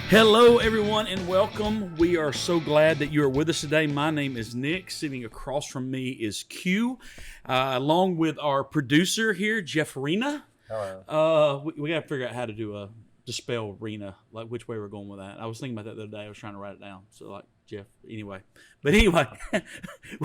Hello, everyone, and welcome. We are so glad that you are with us today. My name is Nick. Sitting across from me is Q, along with our producer here, Jeff Rena. Hello. We got to figure out how to do to spell Rena, like which way we're going with that. I was thinking about that the other day. I was trying to write it down. So, like, Jeff, anyway. But anyway,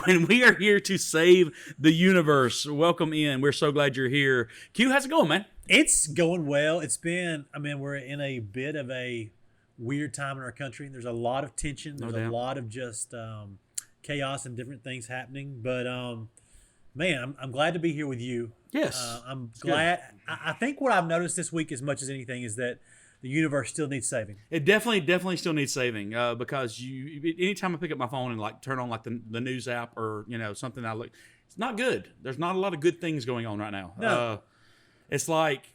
when we are here to save the universe, welcome in. We're so glad you're here. Q, how's it going, man? It's going well. It's been, we're in a bit of a weird time in our country. There's a lot of tension. There's a lot of just chaos and different things happening. But, man, I'm glad to be here with you. Yes. I'm glad. I think what I've noticed this week as much as anything is that the universe still needs saving. It definitely still needs saving because anytime I pick up my phone and like turn on like the news app or something, I look, it's not good. There's not a lot of good things going on right now. No. It's like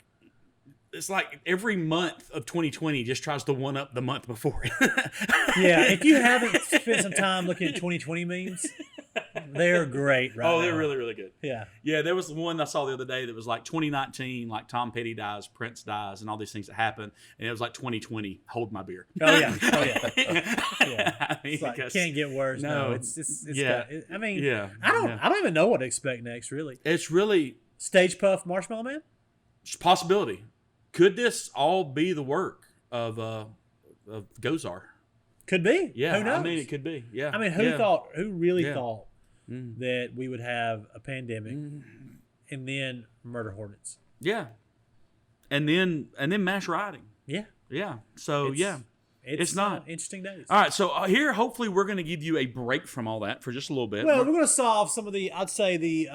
every month of 2020 just tries to one up the month before. Yeah, if you haven't spent some time looking at 2020 memes, they're great right now. Oh, they're really, really good. Yeah. Yeah, there was one I saw the other day that was like 2019, like Tom Petty dies, Prince dies, and all these things that happen. And it was like 2020, hold my beer. Oh, yeah. Yeah. I mean, It's like, can't get worse. No, it's yeah. I don't even know what to expect next, really. It's really Stage Puff Marshmallow Man? it's a possibility. Could this all be the work of Gozar? Could be. Yeah, Who knows? I mean, it could be. Yeah. Who really Yeah. thought that we would have a pandemic and then murder hornets? Yeah. And then mass rioting. Yeah. Yeah. So, It's not. Interesting days. All right. So here, hopefully, we're going to give you a break from all that for just a little bit. Well, we're going to solve some of the, I'd say, the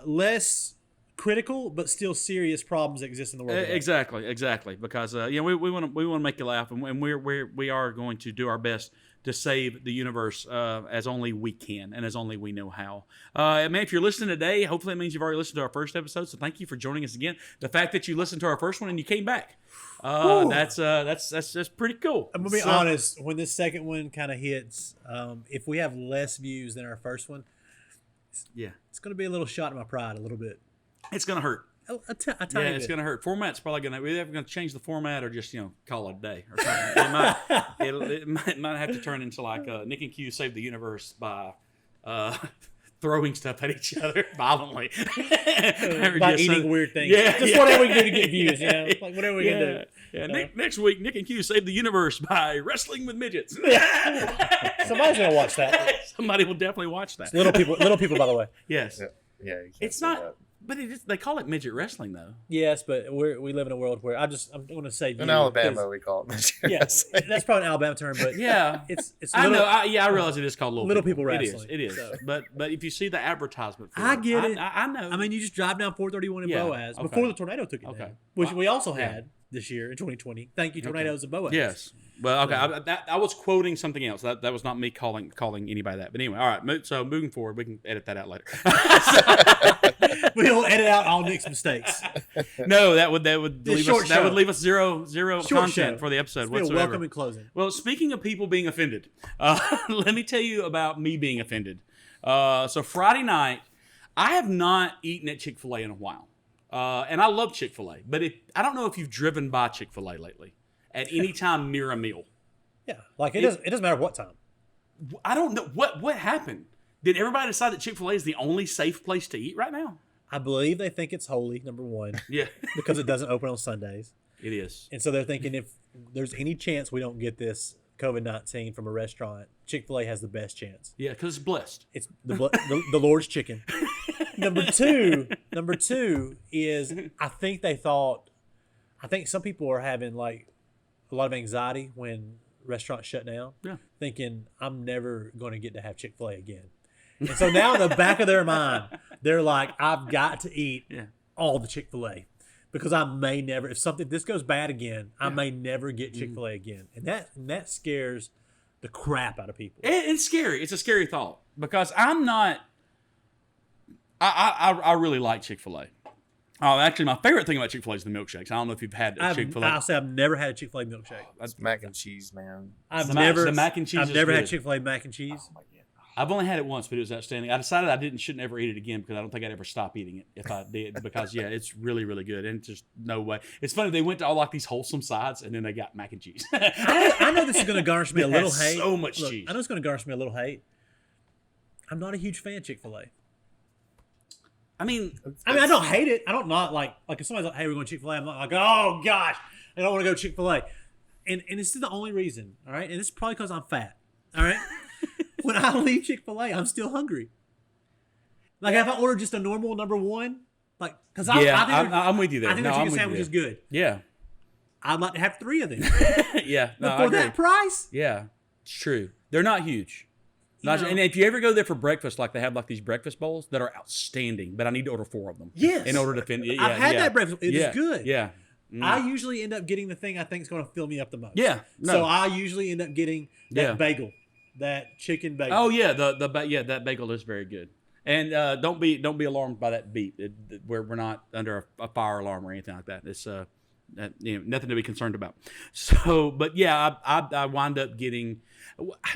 less critical but still serious problems that exist in the world today. Exactly. Because we want to make you laugh, and we are going to do our best to save the universe as only we can and as only we know how. Man, if you're listening today, hopefully it means you've already listened to our first episode. So thank you for joining us again. The fact that you listened to our first one and you came back, that's pretty cool. I'm gonna be honest. When this second one kind of hits, if we have less views than our first one, it's gonna be a little shot in my pride, a little bit. It's gonna hurt. A tiny bit. It's gonna hurt. Format's probably we're either gonna change the format or just call it a day or something. it might have to turn into like Nick and Q save the universe by throwing stuff at each other violently, by eating weird things. Just whatever we can do to get views. Like whatever we can do. Yeah. Next week, Nick and Q save the universe by wrestling with midgets. Somebody's gonna watch that. Somebody will definitely watch that. Little people, by the way. Yes. Yeah. It's not. But they call it midget wrestling, though. Yes, but we live in a world where I'm going to say in Alabama we call it midget wrestling. That's probably an Alabama term, but it's I know. I realize it is called little people wrestling. It is. So. But if you see the advertisement, for I get it. I know. I mean, you just drive down 431 in Boaz before the tornado took it down, which we also had this year in 2020. Thank you, tornadoes in Boaz. Yes. Well, okay. I was quoting something else. That was not me calling anybody that. But anyway, all right. So moving forward, we can edit that out later. We'll edit out all Nick's mistakes. No, that would leave us zero short content show. for the episode It's whatsoever. welcome and closing. Well, speaking of people being offended, let me tell you about me being offended. So Friday night, I have not eaten at Chick-Fil-A in a while, and I love Chick-Fil-A. But I don't know if you've driven by Chick-Fil-A lately at any time near a meal. Yeah, like it doesn't matter what time. I don't know what happened. Did everybody decide that Chick-fil-A is the only safe place to eat right now? I believe they think it's holy, number one. Yeah. Because it doesn't open on Sundays. It is. And so they're thinking if there's any chance we don't get this COVID-19 from a restaurant, Chick-fil-A has the best chance. Yeah, because it's blessed. It's the Lord's chicken. Number two is I think some people are having like a lot of anxiety when restaurants shut down. Yeah. Thinking I'm never going to get to have Chick-fil-A again. And so now in the back of their mind, they're like, I've got to eat all the Chick-fil-A because I may never, if this goes bad again, I may never get Chick-fil-A again. And that scares the crap out of people. It's scary. It's a scary thought because I'm not, I really like Chick-fil-A. Oh, actually, my favorite thing about Chick-fil-A is the milkshakes. I don't know if you've had a Chick-fil-A. I'll say I've never had a Chick-fil-A milkshake. That's mac and cheese, man. I've never mac and cheese. I've never had Chick-fil-A mac and cheese. Oh my God. I've only had it once, but it was outstanding. I decided I shouldn't ever eat it again because I don't think I'd ever stop eating it if I did. Because it's really, really good, and just no way. It's funny, they went to all like these wholesome sides, and then they got mac and cheese. I know this is going to garnish me a little hate. So much cheese. I know it's going to garnish me a little hate. I'm not a huge fan of Chick-fil-A. I mean, I don't hate it. I don't not like if somebody's like, "Hey, we're going to Chick-fil-A," I'm not like, "Oh gosh, I don't want to go to Chick-fil-A." And this is the only reason, all right? And it's probably because I'm fat, all right? When I leave Chick-fil-A, I'm still hungry. Like if I order just a normal number one, like because I'm with you there. I think the chicken sandwich is good. Yeah, I'd like to have 3 of them. yeah. No, but for that price, yeah, it's true. They're not huge. And if you ever go there for breakfast, like they have like these breakfast bowls that are outstanding, but I need to order 4 of them. Yes, in order to finish. Yeah, I've had that breakfast. It is good. Yeah. I usually end up getting the thing I think is going to fill me up the most. Yeah. No. So I usually end up getting that bagel, that chicken bagel. Oh yeah, that bagel is very good. And don't be alarmed by that beep. We're not under a fire alarm or anything like that. It's nothing to be concerned about. So, but yeah, I wind up getting,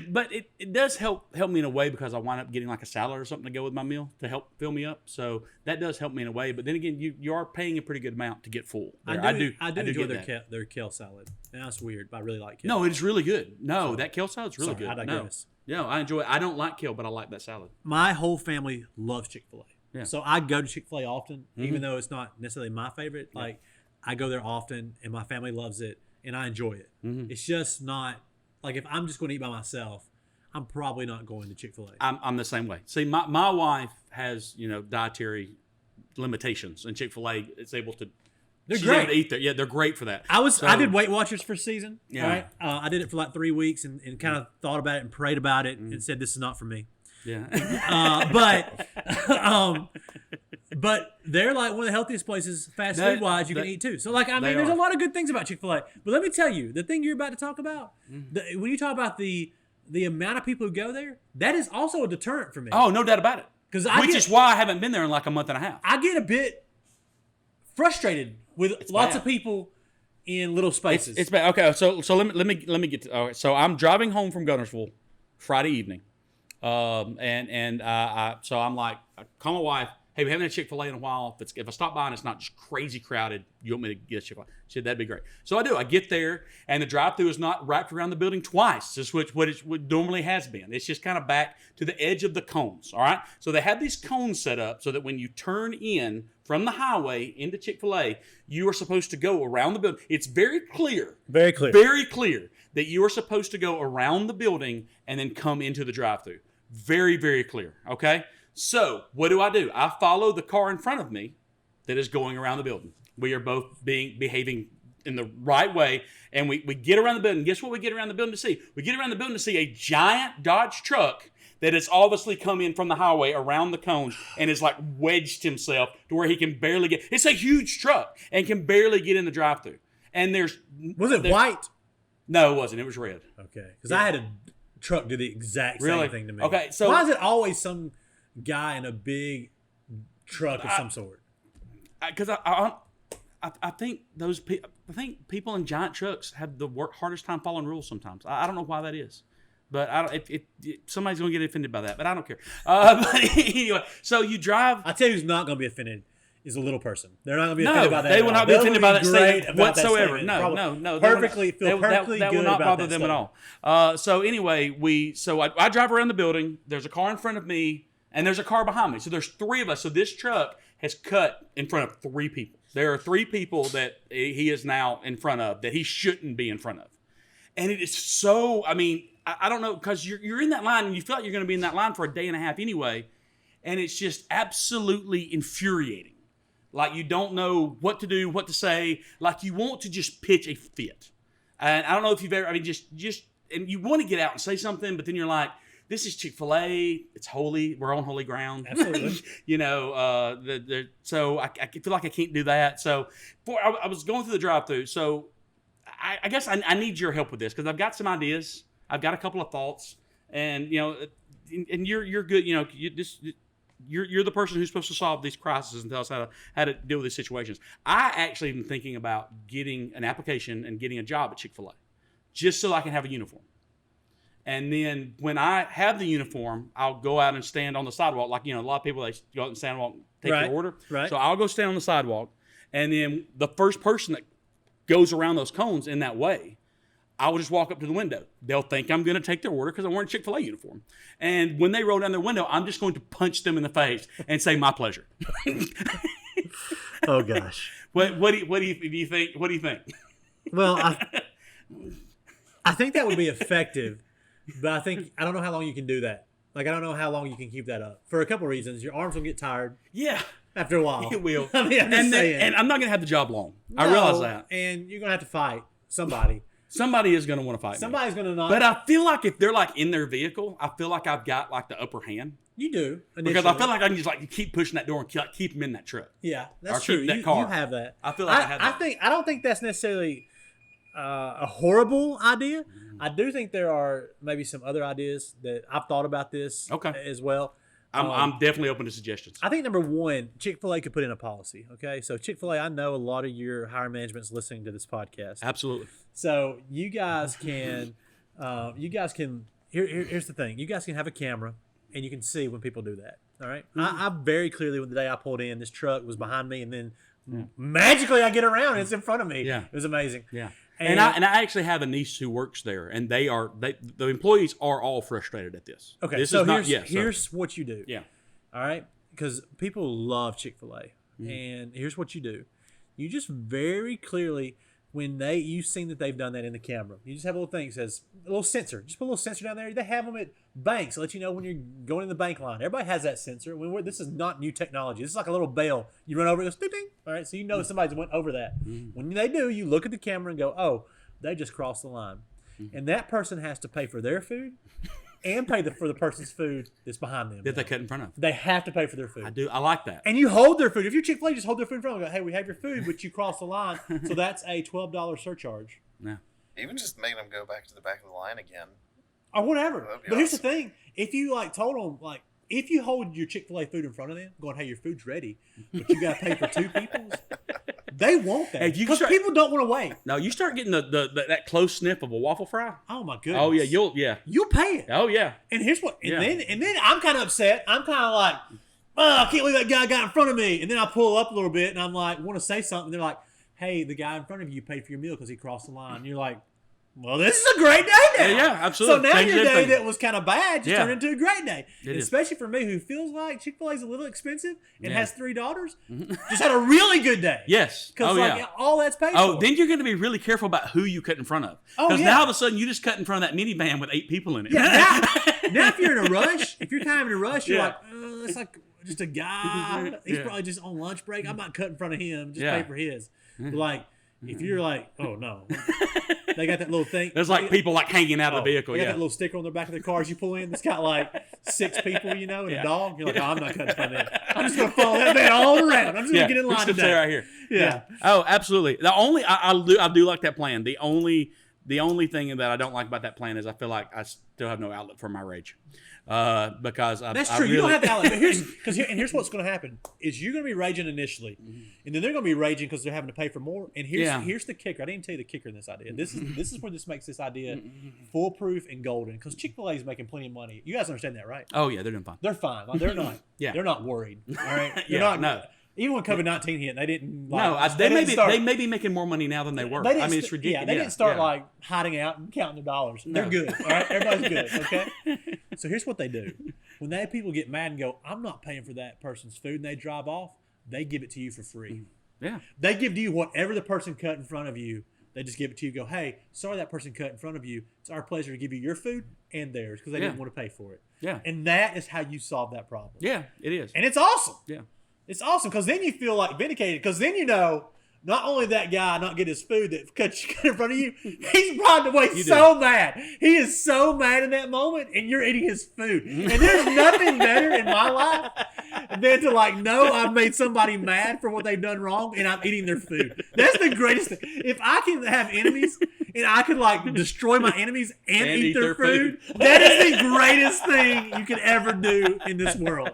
but it does help me in a way because I wind up getting like a salad or something to go with my meal to help fill me up. So that does help me in a way. But then again, you are paying a pretty good amount to get full. I do enjoy their kale salad. Now it's weird, but I really like kale. No, it's really good. No, that kale salad's really good. I digress. No, I enjoy it. I don't like kale, but I like that salad. My whole family loves Chick-fil-A. Yeah. So I go to Chick-fil-A often, even though it's not necessarily my favorite. Yeah. Like I go there often, and my family loves it, and I enjoy it. Mm-hmm. It's just not like if I'm just going to eat by myself, I'm probably not going to Chick-fil-A. I'm the same way. See, my wife has dietary limitations, and Chick-fil-A is able to. She's able to eat there. Yeah, they're great for that. I did Weight Watchers for a season. Yeah. Right? I did it for like 3 weeks and kind of thought about it and prayed about it and said, this is not for me. Yeah. But they're like one of the healthiest places fast food wise you can eat too. So like, I mean, there's a lot of good things about Chick-fil-A. But let me tell you, the thing you're about to talk about, when you talk about the amount of people who go there, that is also a deterrent for me. Oh, no doubt about it. Which is why I haven't been there in like a month and a half. I get a bit frustrated with lots of people in little spaces. It's bad. Okay, so let me get to. All right, so I'm driving home from Gunnersville Friday evening, so I'm like, I call my wife. Hey, we haven't had Chick-fil-A in a while. If I stop by and it's not just crazy crowded, you want me to get a Chick-fil-A? She said, that'd be great. So I do. I get there, and the drive-thru is not wrapped around the building twice, just what it normally has been. It's just kind of back to the edge of the cones, all right? So they have these cones set up so that when you turn in from the highway into Chick-fil-A, you are supposed to go around the building. It's very clear. Very clear. Very clear that you are supposed to go around the building and then come into the drive-thru. Very, very clear, okay? So what do? I follow the car in front of me that is going around the building. We are both behaving in the right way, and we get around the building. Guess what we get around the building to see? We get around the building to see a giant Dodge truck that has obviously come in from the highway around the cones and has like wedged himself to where he can barely get. It's a huge truck and can barely get in the drive-thru. And was it white? No, it wasn't. It was red. Okay, because I had a truck do the exact same thing to me. Okay, so why is it always some guy in a big truck of some sort? Because I think I think people in giant trucks have the hardest time following rules sometimes. I don't know why that is, but if somebody's going to get offended by that, but I don't care. But anyway, so you drive. I tell you, who's not going to be offended is a little person. They're not going to be offended by that. They will not be offended by that statement whatsoever. No. Perfectly good that will not bother them at all. So anyway, I drive around the building. There's a car in front of me. And there's a car behind me. So there's 3 of us. So this truck has cut in front of 3 people. There are 3 people that he is now in front of that he shouldn't be in front of. And it is so, I don't know, because you're in that line and you feel like you're going to be in that line for a day and a half anyway. And it's just absolutely infuriating. Like you don't know what to do, what to say. Like you want to just pitch a fit. And I don't know if you've ever, and you want to get out and say something, but then you're like, this is Chick-fil-A. It's holy. We're on holy ground. Absolutely. So I feel like I can't do that. So I was going through the drive-thru. So I guess I need your help with this because I've got some ideas. I've got a couple of thoughts, and you're good. You're the person who's supposed to solve these crises and tell us how to deal with these situations. I actually am thinking about getting an application and getting a job at Chick-fil-A, just so I can have a uniform. And then when I have the uniform, I'll go out and stand on the sidewalk. Like, a lot of people, they go out and stand and take Right, their order. right. So I'll go stand on the sidewalk. And then the first person that goes around those cones in that way, I will just walk up to the window. They'll think I'm going to take their order because I'm wearing a Chick-fil-A uniform. And when they roll down their window, I'm just going to punch them in the face and say, "My pleasure." Oh gosh. What do you think? What do you think? Well, I think that would be effective, but I don't know how long you can do that. Like, I don't know how long you can keep that up for a couple of reasons. Your arms will get tired Yeah, after a while. it will. I mean, I'm just saying. And I'm not going to have the job long. I No, realize that. and you're gonna have to fight somebody. Somebody is going to want to fight me. Somebody's gonna not. But I feel like if they're like in their vehicle, I feel like I've got like the upper hand You do because I feel like I can just like keep pushing that door and keep them in that truck. yeah, that's or true. keep that You car. have that. I feel like I have that. I don't think that's necessarily a horrible idea. I do think there are maybe some other ideas that I've thought about this as well. I'm definitely open to suggestions. I think number one, Chick-fil-A could put in a policy. Okay, so Chick-fil-A, I know a lot of your higher management's listening to this podcast. Absolutely. So you guys can, here's the thing. You guys can have a camera, and you can see when people do that. All right. I very clearly, when the day I pulled in, this truck was behind me, and then magically I get around, and it's in front of me. Yeah. It was amazing. Yeah. And I actually have a niece who works there, and the employees are all frustrated at this. Okay, This so is not, here's what you do. Yeah. All right, because people love Chick-fil-A, and here's what you do: you just very clearly, when you've seen that they've done that in the camera, you just have a little thing that says a little sensor. Just put a little sensor down there. They have them at banks to let you know when you're going in the bank line. Everybody has that sensor. This is not new technology. This is like a little bell. You run over, it goes ding ding. All right, so you know somebody's went over that. When they do, you look at the camera and go, "Oh, they just crossed the line," and that person has to pay for their food and pay for the person's food that's behind them. That they cut in front of. They have to pay for their food. I like that. And you hold their food. If you're Chick-fil-A, just hold their food in front of them. Go, "Hey, we have your food, but you crossed the line." So that's a $12 surcharge. Yeah. Even just making them go back to the back of the line again. Or whatever. That'd be But here's the awesome. thing. If you told them, if you hold your Chick-fil-A food in front of them, going, "Hey, your food's ready, but you got to pay for two people's," they want that. Hey, you Because start- people don't want to wait. No, you start getting that close sniff of a waffle fry. Oh, my goodness. Oh yeah, You'll pay it. Oh yeah. And here's what, Yeah. then I'm kind of upset. I'm kind of like, "Oh, I can't believe that guy got in front of me." And then I pull up a little bit, and I'm like, want to say something. They're like, "Hey, the guy in front of you paid for your meal because he crossed the line." And you're like, "Well, this is a great day now." Yeah, absolutely. So now Changes your day everything. that was kind of bad just Yeah. turned into a great day. It is. Especially for me, who feels like Chick-fil-A is a little expensive and Yeah. has 3 daughters, just had a really good day. Yes. Because Oh yeah. all that's paid Oh, for. then you're going to be really careful about who you cut in front of. Oh, Because yeah. now all of a sudden you just cut in front of that minivan with 8 people in it. Yeah, now if you're in a rush, if you're kind of in a rush, you're Yeah. like, it's like just a guy. He's Yeah. probably just on lunch break. I'm not cutting in front of him. Just Yeah. pay for his. But like, if you're like, "Oh no," they got that little thing. There's like people like hanging out of the vehicle. They got Yeah. that little sticker on the back of the cars you pull in that's got like 6 people, and Yeah. a dog. You're like, "Oh, I'm not cutting in front of that. I'm just gonna follow that man all around. I'm just Yeah. gonna get in Who line sits today." there right here. Yeah. Oh, absolutely. The only I do like that plan. The only thing that I don't like about that plan is I feel like I still have no outlet for my rage. Because That's I true. You don't really- have the outlet. But here's what's going to happen: is you're going to be raging initially, and then they're going to be raging because they're having to pay for more. And here's the kicker. I didn't tell you the kicker in this idea. This is where this makes this idea foolproof and golden. Because Chick-fil-A is making plenty of money. You guys understand that, right? Oh yeah, they're doing fine. They're fine. Like, they're not. Yeah. They're not worried. All right. They're Yeah, not. no. Even when COVID-19 hit, they didn't. Like, No, they may be making more money now than they were. They didn't I mean, it's st- ridiculous. Yeah, they didn't start like hiding out and counting their dollars. They're No. good. All right, everybody's good. Okay. So here's what they do: when they people get mad and go, "I'm not paying for that person's food," and they drive off, they give it to you for free. Yeah. They give to you whatever the person cut in front of you. They just give it to you. Go, "Hey, sorry that person cut in front of you. It's our pleasure to give you your food and theirs because they Yeah. didn't want to pay for it." Yeah. And that is how you solve that problem. Yeah, it is. And it's awesome. Yeah. It's awesome because then you feel like vindicated because then you know not only that guy not get his food that cut in front of you, he's riding away so mad. He is so mad in that moment, and you're eating his food. And there's nothing better in my life than to know I've made somebody mad for what they've done wrong, and I'm eating their food. That's the greatest thing. If I can have enemies, and I could like destroy my enemies and eat their food. That is the greatest thing you could ever do in this world.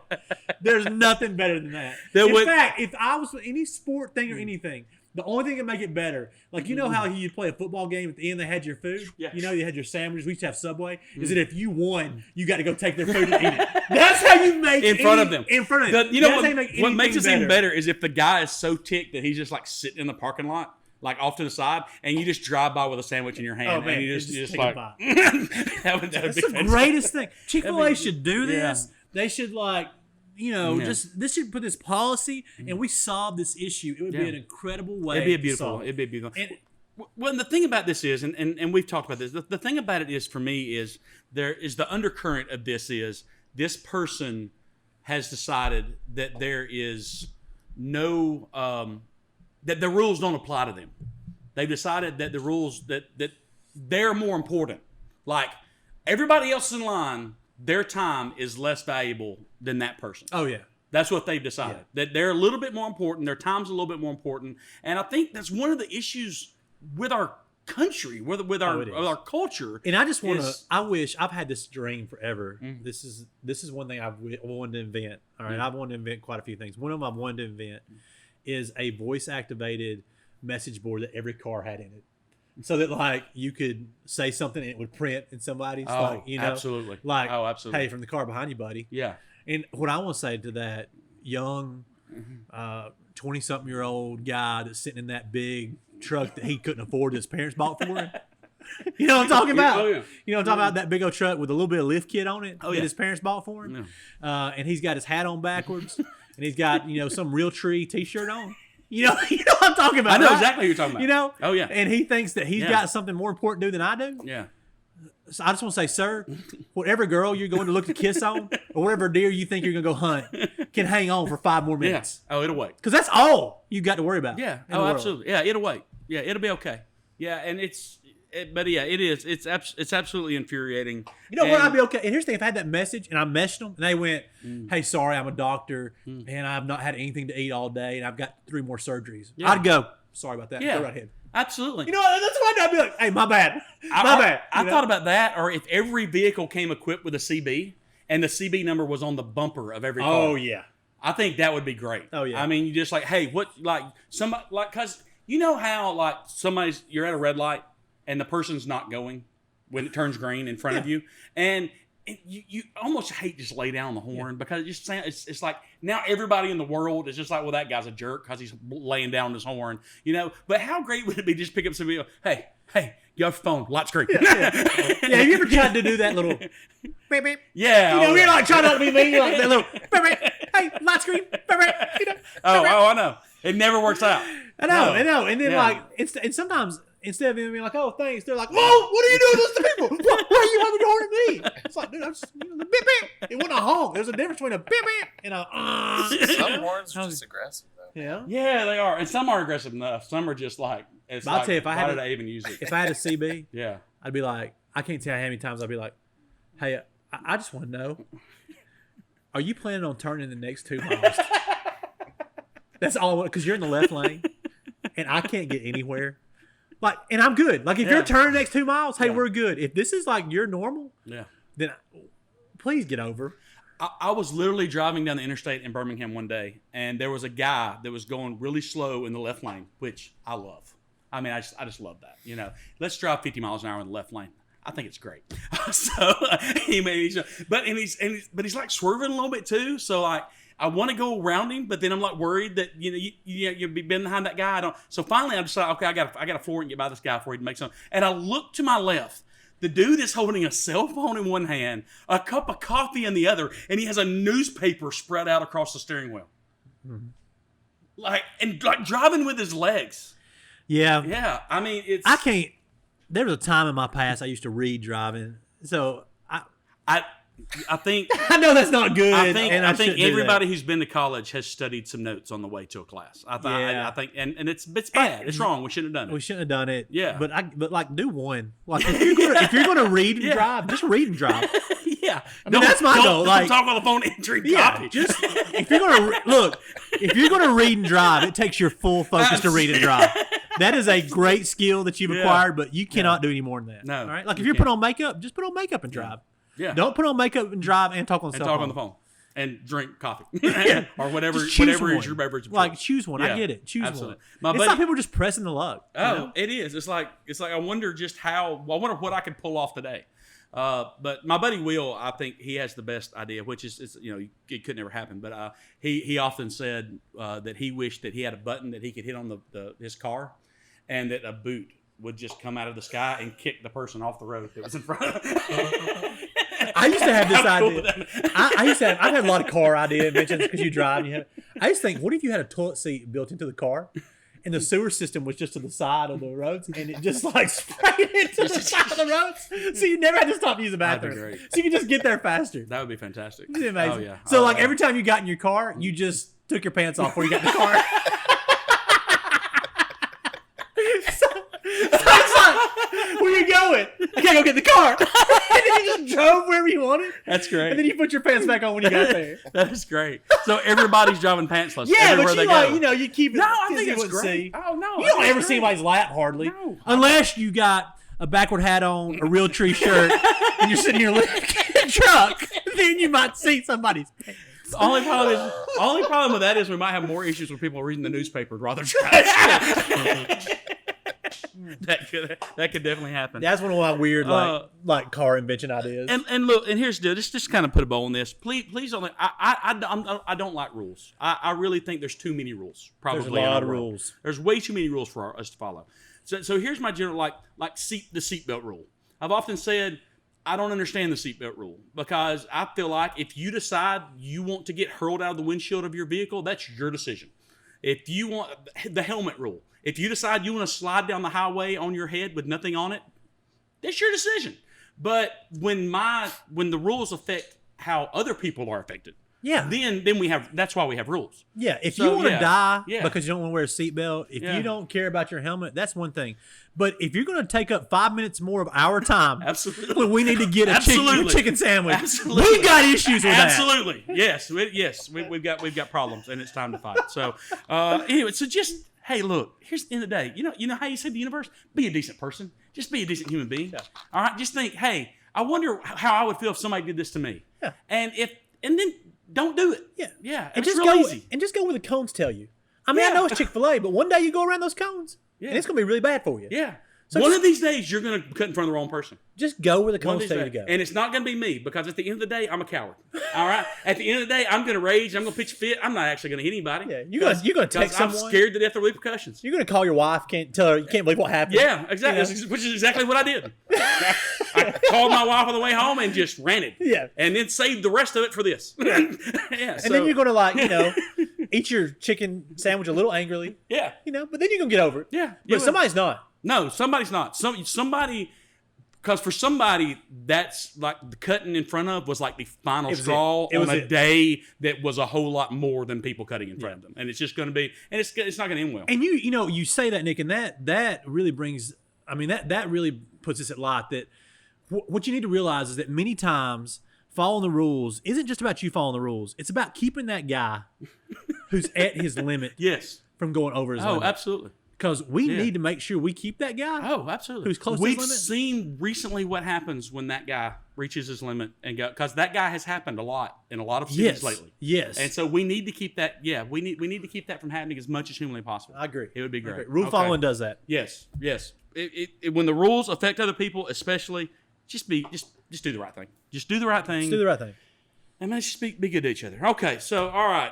There's nothing better than that. In fact, if I was any sport thing or anything, the only thing that make it better, like you know how you play a football game at the end they had your food? Yes. You know you had your sandwiches. We used to have Subway. Is that if you won, you got to go take their food and eat it. That's how you make in front of them. In front of them. You know what makes it even better is if the guy is so ticked that he's just like sitting in the parking lot, like off to the side, and you just drive by with a sandwich in your hand, man, and you just take like, a bite. that would That's be the fantastic. greatest thing. Chick-fil-A should do this. Yeah. They should like, this should put this policy, and we solve this issue. It would be an incredible way. It'd be to a beautiful. And, well, and the thing about this is, and we've talked about this. The thing about it is, for me, is there is the undercurrent of this is this person has decided that there is no that the rules don't apply to them. They've decided that the rules that they're more important. Like everybody else in line, their time is less valuable than that person. Oh yeah. That's what they've decided. That they're a little bit more important. Their time's a little bit more important. And I think that's one of the issues with our country, with our culture. And I just want to. I wish I've had this dream forever. This is one thing I've wanted to invent. All right, I've wanted to invent quite a few things. One of them I wanted to invent is a voice activated message board that every car had in it. So that like you could say something and it would print in somebody's absolutely. Like, absolutely. Hey, from the car behind you, buddy. Yeah. And what I want to say to that young 20-something-year-old guy that's sitting in that big truck that he couldn't afford that his parents bought for him. You know what I'm talking about? Oh, yeah. You know what I'm talking about? That big old truck with a little bit of lift kit on it that yeah. his parents bought for him. Yeah. And he's got his hat on backwards and he's got, some Real Tree t-shirt on. You know what I'm talking about. I know right? exactly what you're talking about. You know? Oh, yeah. And he thinks that he's got something more important to do than I do. Yeah. So I just want to say, sir, whatever girl you're going to look to kiss on or whatever deer you think you're going to go hunt can hang on for 5 more minutes. Yeah. Oh, it'll wait. Because that's all you got to worry about. Yeah. Oh, absolutely. Yeah, it'll wait. Yeah, it'll be okay. Yeah, and it is. It's absolutely infuriating. You know what? I'd be okay. And here's the thing: if I had that message and I messaged them and they went, "Hey, sorry, I'm a doctor and I've not had anything to eat all day and I've got 3 more surgeries," I'd go, "Sorry about that. Yeah. Go right ahead." Absolutely. You know what? That's why I'd be like, "Hey, my bad. My bad." I thought about that, or if every vehicle came equipped with a CB and the CB number was on the bumper of every car. Oh yeah. I think that would be great. Oh yeah. I mean, you just like, hey, what, like somebody, like, cause you know how like you're at a red light and the person's not going when it turns green in front of you, and you almost hate just lay down on the horn because it's like now everybody in the world is just like, well, that guy's a jerk because he's laying down his horn, But how great would it be just pick up some video? Hey, get off your phone, light screen. Yeah, have you ever tried to do that little beep beep? Yeah. You're like trying not to be mean. You're like that little beep beep. Hey, light screen. Beep beep. I know. It never works out. I know. And then and sometimes instead of them being like, "Oh, thanks," they're like, "Whoa, what are you doing this to people? Why are you having your horn at me?" It's like, dude, I'm just the beep beep. It wasn't a honk. There's a difference between a beep beep and a. Some horns are just aggressive though. Yeah. Yeah, they are, and some aren't aggressive enough. Some are just like, it's I'll like, tell you, if I why had did I even use it? If I had a CB, Yeah. I'd be like, I can't tell you how many times I'd be like, "Hey, I just want to know, are you planning on turning the next 2 miles?" That's all I want, because you're in the left lane, and I can't get anywhere. Like, and I'm good. Like, if you're turning the next 2 miles, hey, we're good. If this is like your normal, then please get over. I was literally driving down the interstate in Birmingham one day, and there was a guy that was going really slow in the left lane, which I love. I mean, I just love that. Let's drive 50 miles an hour in the left lane. I think it's great. But he's like swerving a little bit too. So like, I want to go around him, but then I'm like worried that you'll be behind that guy. So finally, I decided, okay, I got to floor and get by this guy before he makes something. And I look to my left. The dude is holding a cell phone in one hand, a cup of coffee in the other, and he has a newspaper spread out across the steering wheel. Mm-hmm. Like driving with his legs. Yeah. Yeah. I mean, I can't. There was a time in my past I used to read driving. So I think I know that's not good. I think everybody who's who's been to college has studied some notes on the way to a class. I think, and it's bad. It's wrong. We shouldn't have done it. We shouldn't have done it. Yeah. But like do one. Like if you're gonna read and drive, just read and drive. Yeah. I mean, that's my goal. Like, talk on the phone and drink coffee. Just if you're gonna read and drive, it takes your full focus to read and drive. That is a great skill that you've Yeah. acquired, but you cannot do any more than that. No, All right. Like you if you're can't. put on makeup, just put on makeup and drive. Yeah. Don't put on makeup and drive and talk on the And cell talk phone. on the phone and drink coffee or whatever Just choose whatever one. is your beverage. of Like choice. choose one. I Yeah, get it. Choose absolutely. one. My It's buddy- like people just pressing the luck. you Oh, know? it is. It's like I wonder just how. I wonder what I could pull off today. But my buddy Will, I think he has the best idea, which is it could never happen. But he often said that he wished that he had a button that he could hit on his car, and that a boot would just come out of the sky and kick the person off the road that was in front of him. I used to have this How cool idea. would that be? I used to have. I've had a lot of car idea inventions because you drive. And I used to think, what if you had a toilet seat built into the car, and the sewer system was just to the side of the roads, and it just like sprayed into the side of the roads, so you never had to stop to use the That'd be bathroom. great. So you could just get there faster. That would be fantastic. Isn't it amazing? Oh yeah. So Oh, like yeah. every time you got in your car, you just took your pants off before you got in the car. So it's like, where you going? I gotta go get in the car. And then you just drove wherever you wanted. That's great. And then you put your pants back on when you got there. That is great. So everybody's driving pantsless. Yeah, everywhere but you they like, go. you keep it. No, I because think you it's wouldn't great. see. Oh no, You I don't think ever it's see great. anybody's lap hardly, No. unless you got a backward hat on, a real tree shirt, and you're sitting in your truck. Then you might see somebody's pants. The only problem with that is we might have more issues with people reading the newspaper rather than driving. that could definitely happen. That's one of my weird like car invention ideas. And look, and here's the deal. Just kind of put a bow on this. Please don't. I don't like rules. I really think there's too many rules. Probably There's a lot in our of world. rules. There's way too many rules for us to follow. So here's my general the seatbelt rule. I've often said I don't understand the seatbelt rule because I feel like if you decide you want to get hurled out of the windshield of your vehicle, that's your decision. If you want the helmet rule, if you decide you want to slide down the highway on your head with nothing on it, that's your decision. But when the rules affect how other people are affected, Yeah. then we have. That's why we have rules. Yeah, if So, you want to yeah. die Yeah. because you don't want to wear a seatbelt, if Yeah. you don't care about your helmet, that's one thing. But if you're going to take up 5 minutes more of our time Absolutely. when we need to get a Absolutely. chicken sandwich, Absolutely. we've got issues with that. Absolutely. Yes. We've got problems, and it's time to fight. So anyway, so just hey, look. Here's the end of the day. You know how you say the universe? Be a decent person. Just be a decent human being. Yeah. All right. Just think. Hey, I wonder how I would feel if somebody did this to me. Yeah. And then don't do it. Yeah. Yeah. And It's just real go easy. and just go where the cones tell you. I mean, I Yeah. know it's Chick-Fil-A, but one day you go around those cones, Yeah. and it's going to be really bad for you. Yeah. So One just- of these days, you're going to cut in front of the wrong person. Just go where the One of cones these tell you to days. go. And it's not going to be me because at the end of the day, I'm a coward. All right? At the end of the day, I'm going to rage. I'm going to pitch a fit. I'm not actually going to hit anybody. Yeah, you're gonna text I'm someone. scared to death of repercussions. You're going to call your wife, tell her you can't believe what happened. Yeah, exactly. You know? Which is exactly what I did. I called my wife on the way home and just ranted. Yeah. And then saved the rest of it for this. Yeah. And then you're going to eat your chicken sandwich a little angrily, Yeah. but then you're going to get over it. Yeah. But somebody's not. No, somebody's not. Somebody, because for somebody, that's like the cutting in front of was like the final straw It on was a it. day that was a whole lot more than people cutting in front of them, and it's just going to be, and it's not going to end well. And you say that, Nick, and that really brings, that really puts us at light that what you need to realize is that many times following the rules isn't just about you following the rules. It's about keeping that guy who's at his limit Yes. from going over his Oh, limit. absolutely. Because we Yeah. need to make sure we keep that guy. Oh, absolutely. Who's close to We've his limit? seen recently what happens when that guy reaches his limit and go, because that guy has happened a lot in a lot of cities Yes. lately. Yes. And so we need to keep that. Yeah, we need to keep that from happening as much as humanly possible. I agree. It would be great. Rule Okay. following does that. Yes, yes. When the rules affect other people, especially, just do the right thing. Just do the right thing. Let's do the right thing. And let's just be good to each other. Okay, so all right,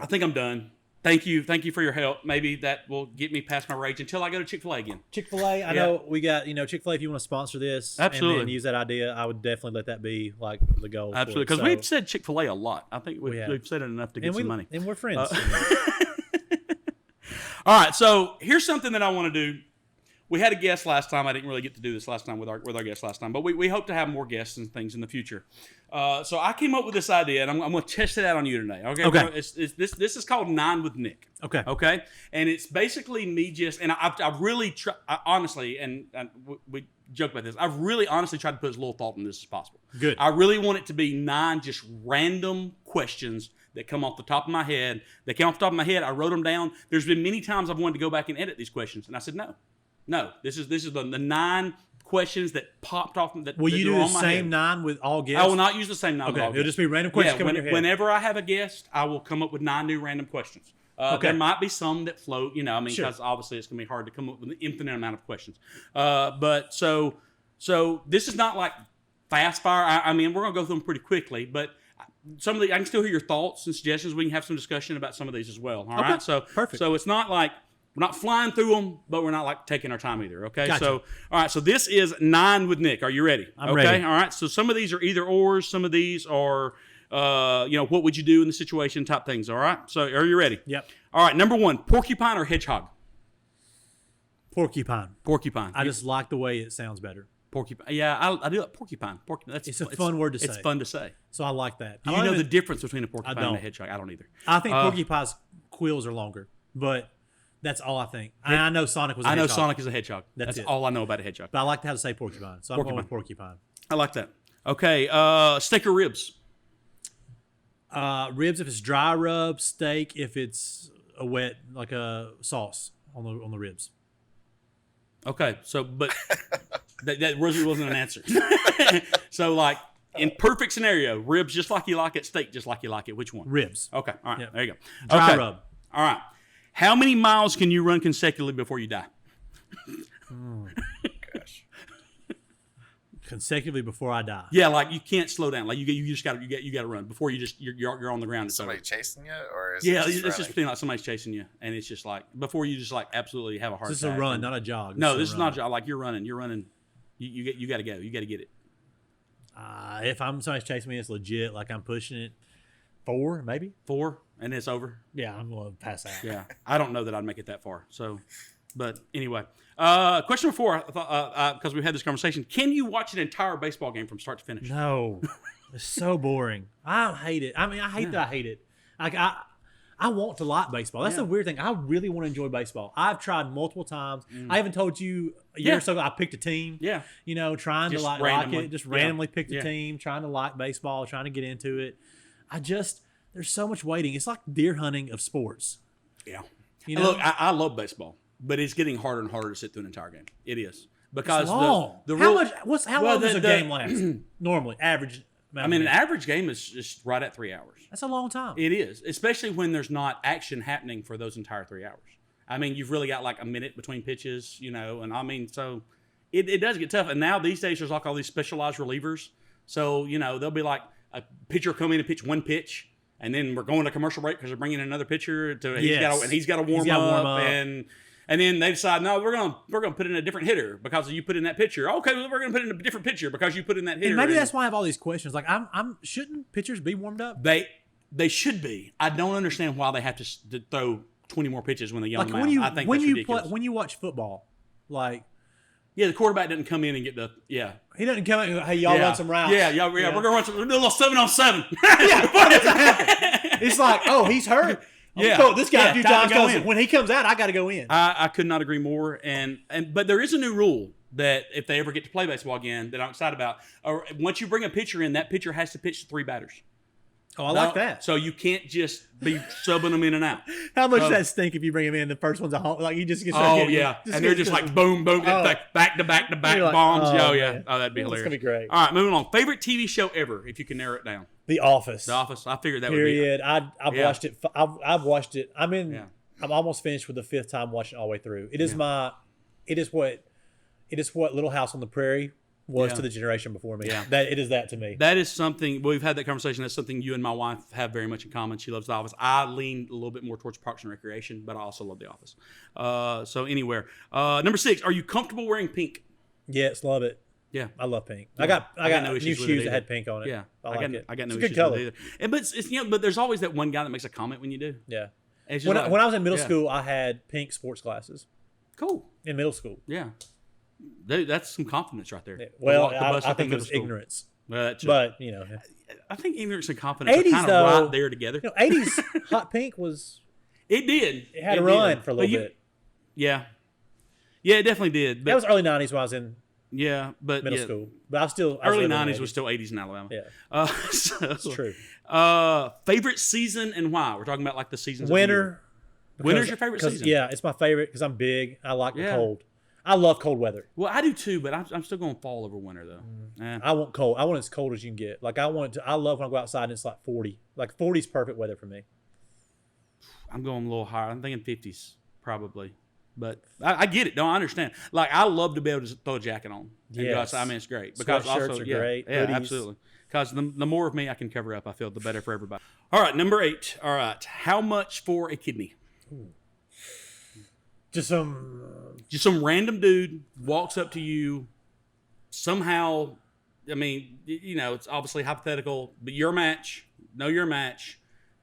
I think I'm done. Thank you for your help. Maybe that will get me past my rage until I go to Chick-Fil-A again. Chick-fil-A, I know we got, Chick-fil-A, if you want to sponsor this Absolutely. and use that idea, I would definitely let that be like the goal. Absolutely, because we've said Chick-fil-A a lot. I think We have. we've said it enough to get some money. And we're friends. All right, so here's something that I want to do. we had a guest last time. I didn't really get to do this last time with our guest last time, but we hope to have more guests and things in the future. So I came up with this idea, and I'm going to test it out on you today. Okay. This is called 9 with Nick. Okay. Okay. And it's basically me just, and I've really honestly, and we joke about this. I've really honestly tried to put as little thought in this as possible. Good. I really want it to be 9 just random questions that come off the top of my head. They came off the top of my head. I wrote them down. There's been many times I've wanted to go back and edit these questions, and I said no. This is the 9 questions that popped off. Will you do the same 9 with all guests? I will not use the same 9 with all guests. It'll just be random questions coming in your head. Whenever I have a guest, I will come up with 9 new random questions. There might be some that float, because obviously it's going to be hard to come up with an infinite amount of questions. But so this is not like fast fire. I mean, we're going to go through them pretty quickly, but some of I can still hear your thoughts and suggestions. We can have some discussion about some of these as well. All right. So perfect. So it's not like we're not flying through them, but we're not like taking our time either. Okay. Gotcha. So all right. So this is 9 with Nick. Are you ready? I'm ready. All right. So some of these are either ors. Some of these are, what would you do in the situation type things. All right. So are you ready? Yep. All right. Number 1, porcupine or hedgehog? Porcupine. Porcupine. I just like the way it sounds better. Porcupine. Yeah, I do like porcupine. It's a fun word to say. It's fun to say. So I like that. Do you know the difference between a porcupine and a hedgehog? I don't either. I think porcupine's quills are longer, but that's all I think. I know Sonic was a hedgehog. I know Sonic is a hedgehog. That's it. all I know about a hedgehog. But I like how to say porcupine, so I'm going with porcupine. I like that. Okay, steak or ribs? Ribs if it's dry rub, steak if it's a wet, like a sauce on the ribs. Okay, so but that really wasn't an answer. So like in perfect scenario, ribs just like you like it, steak just like you like it. Which one? Ribs. Okay, all right, there you go. Dry rub. All right. How many miles can you run consecutively before you die? Gosh. Consecutively before I die. Yeah, like you can't slow down. Like you just got to run before you're on the ground. Is somebody chasing you, or is it's just feeling like somebody's chasing you, and it's just like before you just like absolutely have a heart attack. This is a run, not a jog. No, this is not a jog. Like you're running. You got to go. You got to get it. If somebody's chasing me, it's legit. Like I'm pushing it. 4, maybe 4, and it's over. Yeah, I'm going to pass out. Yeah, I don't know that I'd make it that far. So, but anyway, question number 4. I thought because we've had this conversation, can you watch an entire baseball game from start to finish? No, it's so boring. I hate it. I mean, I hate that I hate it. Like I want to like baseball. That's the weird thing. I really want to enjoy baseball. I've tried multiple times. I even told you a year or so ago I picked a team. Yeah. Trying Just to like randomly. it. Just randomly picked a team, trying to like baseball, trying to get into it. There's so much waiting. It's like deer hunting of sports. Yeah. Look, I love baseball, but it's getting harder and harder to sit through an entire game. It is. Because it's long. How long does a game last? Normally, average. An average game is just right at 3 hours. That's a long time. It is, especially when there's not action happening for those entire 3 hours. I mean, you've really got like a minute between pitches, and I mean, so it does get tough. And now these days there's like all these specialized relievers. So, they'll be like a pitcher come in and pitch one pitch, and then we're going to commercial break because they're bringing in another pitcher he's got to warm up. And then they decide, no, we're gonna put in a different hitter because you put in that pitcher. Okay, well, we're gonna put in a different pitcher because you put in that hitter. And maybe that's why I have all these questions. Like, shouldn't pitchers be warmed up? They should be. I don't understand why they have to throw 20 more pitches when they yell them out. I think when that's ridiculous. When you watch football, like. Yeah, the quarterback doesn't come in and get the He doesn't come in and go, hey, y'all run some routes. Yeah, we're gonna run a little 7-on-7. It's like, oh, he's hurt. This guy a few times goes, when he comes out, I got to go in. I could not agree more. But there is a new rule that if they ever get to play baseball again, that I'm excited about. Or once you bring a pitcher in, that pitcher has to pitch to 3 batters. Oh, I like that. So you can't just be subbing them in and out. How much does that stink if you bring him in? The first one's a home. Like, you just get and they're just like boom, boom, like back to back to back bombs. Man. Oh, that'd be hilarious. It's gonna be great. All right, moving on. Favorite TV show ever, if you can narrow it down. The Office. The Office. I figured that Period. would be. I've watched it. I've watched it. I'm almost finished with the 5th time watching it all the way through. It is what Little House on the Prairie was to the generation before me. Yeah. It is that to me. That is something, we've had that conversation. That's something you and my wife have very much in common. She loves The Office. I lean a little bit more towards Parks and Recreation, but I also love The Office. So anywhere. Number 6, are you comfortable wearing pink? Yes, love it. Yeah. I love pink. Yeah. I got no new shoes that had pink on it. Yeah. I got no it's issues good with it either. But there's always that one guy that makes a comment when you do. Yeah. When I was in middle school, I had pink sports glasses. Cool. in middle school. Yeah. That's some confidence right there. Well, Walk the bus I up in think it middle was school. ignorance. Well, that too. But, I think ignorance and confidence are 80s kind of though, right there together. 80s Hot Pink was, It did. it had a run did. for a little bit. Yeah. Yeah, it definitely did. But, That was early 90s when I was in yeah, but middle school. But I was early living in 90s the was still 80s in Alabama. Yeah. So, It's true. Favorite season and why? We're talking about like the seasons. Winter. Winter's your favorite season? Yeah, it's my favorite because I'm big. I like the Yeah. cold. I love cold weather. Well, I do too, but I'm still going fall over winter though. I want cold. I want as cold as you can get. Like I love when I go outside and it's like 40. Like 40 is perfect weather for me. I'm going a little higher. I'm thinking 50s probably. But I get it. No, I understand. Like I love to be able to throw a jacket on. And go outside. I mean, it's great because Sweatshirts also are great. Yeah, Hoodies. absolutely. Because the more of me I can cover up, I feel the better for everybody. All right, number 8. All right, how much for a kidney? Just some random dude walks up to you somehow. I mean, it's obviously hypothetical, but you're a match.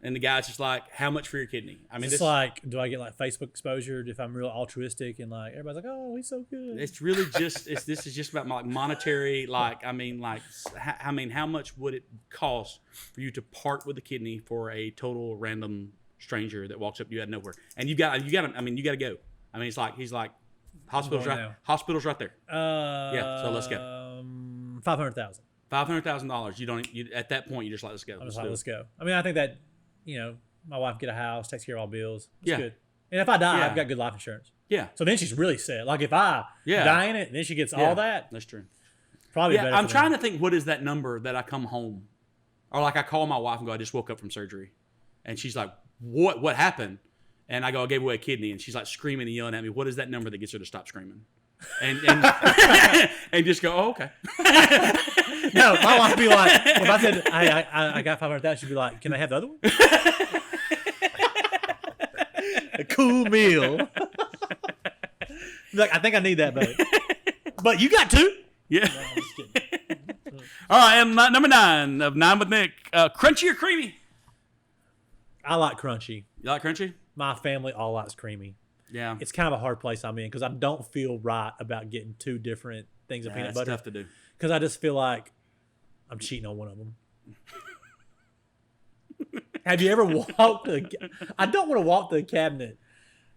And the guy's just like, how much for your kidney? I mean, it's like, do I get like Facebook exposure if I'm real altruistic and like everybody's like, oh, he's so good? It's really just this is just about like monetary. Like, how much would it cost for you to part with a kidney for a total random stranger that walks up to you out of nowhere? And you got to go. I mean, it's like he's like hospital's right there. Yeah, so let's go. $500,000. $500,000. You at that point you just like, let's go. Let's go. I mean, I think that my wife get a house, takes care of all bills. It's Yeah. good. And if I die, Yeah. I've got good life insurance. Yeah, So then she's really set. Like if I die in it, and then she gets all that. That's true. Probably Yeah, better. I'm trying to think. What is that number that I come home, or like I call my wife and go, I just woke up from surgery, and she's like, what happened? And I go, I gave away a kidney, and she's like screaming and yelling at me. What is that number that gets her to stop screaming? And and just go, oh, okay. No, my wife would be like, if I said I got 500,000, she'd be like, can I have the other one? A cool meal. Like, I think I need that, babe. But you got 2? Yeah. No, I'm just kidding. All right, and number 9 of 9 with Nick. Crunchy or creamy? I like crunchy. You like crunchy? My family all likes creamy. Yeah. It's kind of a hard place I'm in because I don't feel right about getting 2 different things of peanut butter. It's tough to do. Because I just feel like I'm cheating on one of them. Have you ever walked I don't want to walk to the cabinet,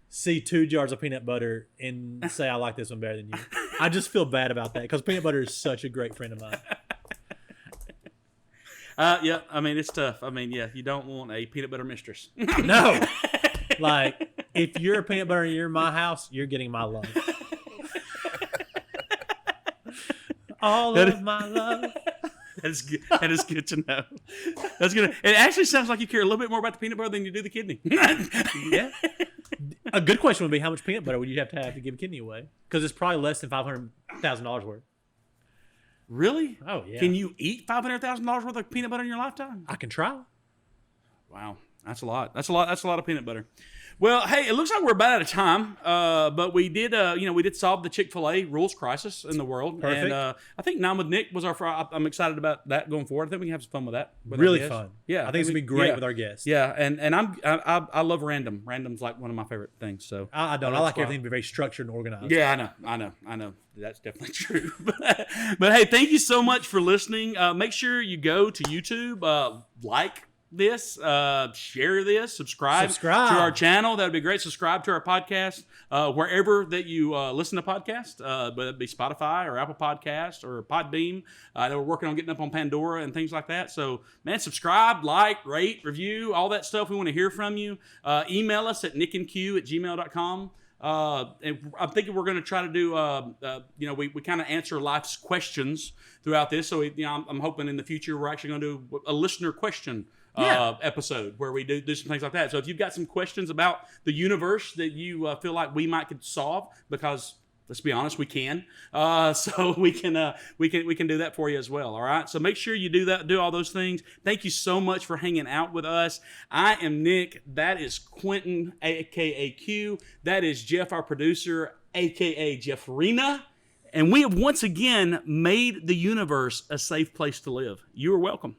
see 2 jars of peanut butter, and say I like this one better than you. I just feel bad about that because peanut butter is such a great friend of mine. Yeah, I mean, it's tough. I mean, yeah, you don't want a peanut butter mistress. No. Like, if you're a peanut butter and you're in my house, you're getting my love. All of my love. That's good. That is good to know. That's good. It actually sounds like you care a little bit more about the peanut butter than you do the kidney. Yeah. A good question would be, how much peanut butter would you have to give a kidney away? Because it's probably less than $500,000 worth. Really? Oh, yeah. Can you eat $500,000 worth of peanut butter in your lifetime? I can try. Wow, that's a lot. That's a lot of peanut butter. Well, hey, it looks like we're about out of time, but we did solve the Chick-Fil-A rules crisis in the world. Perfect. And I think 9 with Nick was I'm excited about that going forward. I think we can have some fun with that. with our Really guests. fun. Yeah, I think it's going to be great with our guests. Yeah, and I love random. Random's like one of my favorite things. So I don't. I like everything to be very structured and organized. Yeah, I know. That's definitely true. But hey, thank you so much for listening. Make sure you go to YouTube, like this, share this, subscribe to our channel. That would be great. Subscribe to our podcast wherever that you listen to podcasts, whether it be Spotify or Apple Podcast or Podbeam. I know we're working on getting up on Pandora and things like that. So, man, subscribe, like, rate, review, all that stuff. We want to hear from you. Email us at nickandq@gmail.com. And I'm thinking we're going to try to do, we kind of answer life's questions throughout this. So, I'm hoping in the future we're actually going to do a listener question episode where we do some things like that. So if you've got some questions about the universe that you feel like we could solve, because let's be honest, we can. So we can do that for you as well. All right. So make sure you do all those things. Thank you so much for hanging out with us. I am Nick. That is Quentin, aka Q. That is Jeff, our producer, aka Jeff Rena. And we have once again made the universe a safe place to live. You are welcome.